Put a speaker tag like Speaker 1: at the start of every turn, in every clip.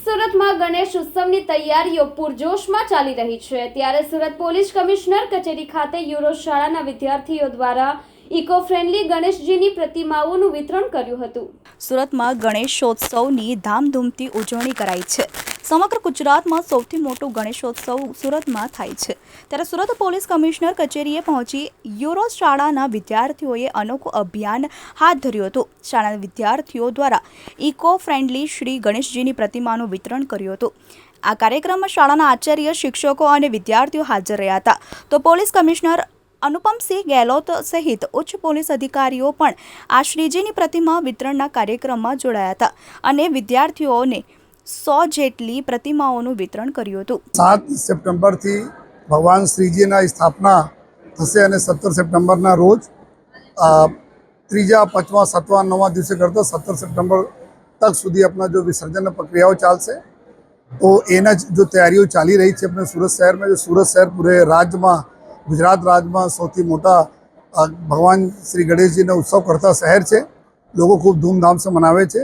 Speaker 1: સુરતમાં ગણેશ ઉત્સવની તૈયારીઓ પૂરજોશમાં ચાલી રહી છે, ત્યારે સુરત પોલીસ કમિશનર કચેરી ખાતે યુરો શાળાના વિદ્યાર્થીઓ દ્વારા ઇકો ફ્રેન્ડલી ગણેશજીની પ્રતિમાઓનું વિતરણ કર્યું હતું।
Speaker 2: સુરતમાં ગણેશોત્સવની ધામધૂમથી ઉજવણી કરાઈ છે। સમગ્ર ગુજરાતમાં સૌથી મોટો ગણેશોત્સવ સુરતમાં થાય છે, ત્યારે સુરત પોલીસ કમિશનર કચેરીએ પહોંચી યુરો શાળાના વિદ્યાર્થીઓએ અનોખું અભિયાન હાથ ધર્યું હતું। શાળાના વિદ્યાર્થીઓ દ્વારા ઇકો ફ્રેન્ડલી શ્રી ગણેશજીની પ્રતિમાનું વિતરણ કર્યું હતું। આ કાર્યક્રમમાં શાળાના આચાર્ય, શિક્ષકો અને વિદ્યાર્થીઓ હાજર રહ્યા હતા, તો પોલીસ કમિશનર अनुपमसिंह गहलोत सहित उच्च पुलिस अधिकारीओ पण आ श्रीजीनी प्रतिमा वितरणना कार्यक्रममां जोडाया हता अने विद्यार्थीओने 100 जेटली प्रतिमाओनुं वितरण कर्युं हतुं।
Speaker 3: 7 सप्टेम्बरथी भगवान श्रीजीना स्थापना थशे अने 17 सप्टेम्बरना रोज त्रीजा, पांचमा, सातमा, नवमा दिवसे करता 17 सप्टेम्बर तक सुधी अपना जो विसर्जन प्रक्रियाओ चालशे, तो एना जो तैयारीओ चाली रही है अपने सूरत शहर में। जो सूरत शहर पूरे राज्य में, गुजरात राज्य में सौथी मोटा भगवान श्री गणेश जी ने उत्सव करता शहर है। लोग खूब धूमधाम से मनावे छे।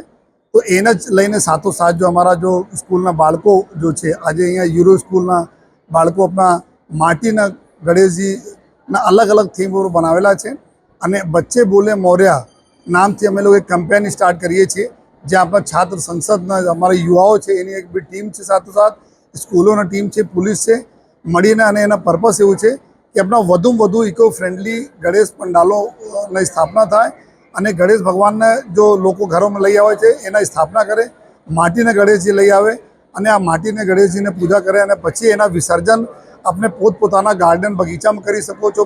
Speaker 3: तो एने ज लईने साथों साथ जो अमारा जो स्कूलना बाळको जो छे, आज अहींया यूरो स्कूलना बाळको अपना माटीना गणेश जी ना अलग अलग थीम पर बनावेला छे अने बच्चे बोले मोरया नामथी अमे लोग एक केम्पेन स्टार्ट करीए छीए, ज्यां पर छात्र संसदना अमारा युवाओ छे एनी एक बी टीम छे, साथों साथ स्कूलोना टीम छे, पुलिस छे, मळीने अने एना पर्पस एवुं छे कि अपना वधु इको फ्रेंडली गणेश पंडालों ने स्थापना थाय अने गणेश भगवान ने जो लोग घरों में लई आवे छे एना स्थापना करे, माटीने गणेशजी लई आवे अने आ माटीने गणेशजी ने पूजा करे अने पछी एना विसर्जन अपने पोतपोताना गार्डन बगीचा में करी सको छो,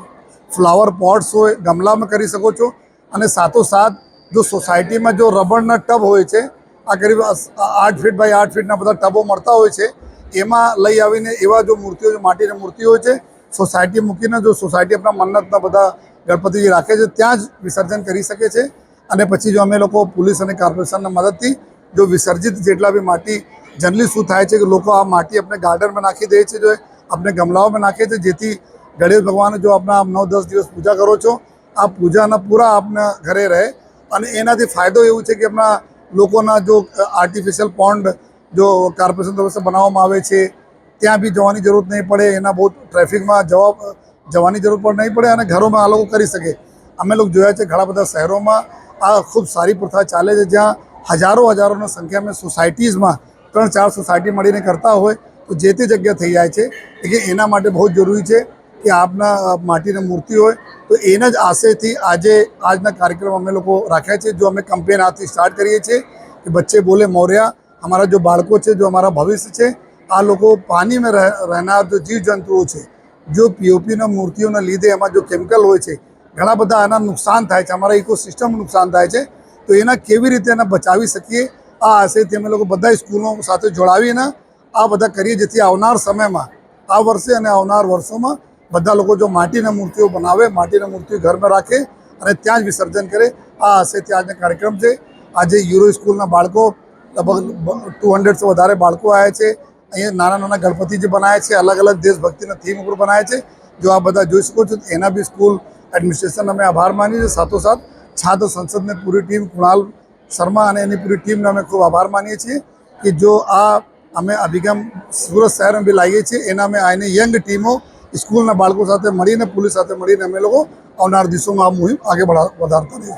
Speaker 3: फ्लावर पॉट्स होय गमला में करी सको छो। अने साथों साथ जो सोसायटी में जो रबड़ना टब होय छे, आ करीब 8 फीट बाय 8 फीटना बधा टबो मळता होय छे, एमां लई आवीने एवा जो मूर्तिओ, जो माटीनी मूर्ति होय छे, सोसायटी मूकीने जो सोसायटी अपना मन्नतना बधा गणपतिजी राखे छे त्यां ज विसर्जन करी सके छे। अने पछी जो अमे लोको पुलिस अने कॉर्पोरेशनना मददथी जो विसर्जित जेटला बी माटी जनरली शुं थाय छे कि लोको आ माटी अपने गार्डन में नाखी दे छे, जो अपने गमलाओं में नाखे छे, जेथी गणेश भगवान जो अपना 9-10 दिवस पूजा करो छो, आ पूजाना पूरा अपना घरे रहे अने एनाथी फायदो एवुं छे कि अपना लोकोना जो आर्टिफिशियल पॉन्ड जो कॉर्पोरेशन तरफ से बनाववामां आवे छे त्यां बी जवानी जरूरत नहीं पड़े, एना बहुत ट्रेफिक में जवानी जरूरत पण नहीं पड़े अने घरों में आ लोग करी सके। अमे लोग जोया छे घणा बधा शहरों में आ खूब सारी प्रथा चाले छे, ज्यां हजारों संख्या में सोसायटीज में 3-4 सोसायटी मळीने करता होय तो जे ते जग्या थई जाय छे। लेकिन एना माटे बहुत जरूरी है कि आपना माटीनी मूर्ति होय तो एना ज आशयथी आजना कार्यक्रम अमे लोग राख्या छे, जो अमे केम्पेन आजथी स्टार्ट करीए छीए कि बच्चे बोले मोरया। हमारा जो बाळको छे, जो हमारा भविष्य छे, आ लोग पानी में रहनार जो जीव जंतुओं है, जो पीओपीना मूर्तिओं लीधे एमां जो केमिकल होय छे, घणा बधा आना नुकसान थाय छे, अमारा इकोसिस्टम नुकसान थाय छे। तो एना केवी रीते एने बचावी सकीए आ आशयथी अमे लोग बधा स्कूलों साथे जोड़ावीने आ बधा करीए, जेथी आवनार समयमां आ वर्षे अने आवनार वर्षोमां बधा लोग जो माटीना मूर्तिओ बनावे, माटीना मूर्तिओ घर में राखे अने त्यां ज विसर्जन करे, आ आशयथी आजनो कार्यक्रम छे। आज यूरो स्कूलना बाळको लगभग 200 से वधारे बाळको आव्या छे। अहीं नाना गणपति जी बनाया है, अलग अलग देशभक्ति थीम पर बनाया है, जो आप बता जोई सको छो। एना भी स्कूल एडमिनिस्ट्रेशन अमे आभार मानीए, साथों साथ छात्र संसद ने पूरी टीम, कुणाल शर्मा अने एनी पूरी टीम ने अमे खूब आभार मानीए छीए कि जो आ अमे अभिगम सूरत शहर में भी लावीए छीए। एना में आने यंग टीमों स्कूलना बाळको साथे मळीने, पुलिस साथे मळीने अमे लोको आवनार दिवसोमां आ मुहिम आगे वधारता रहीशुं।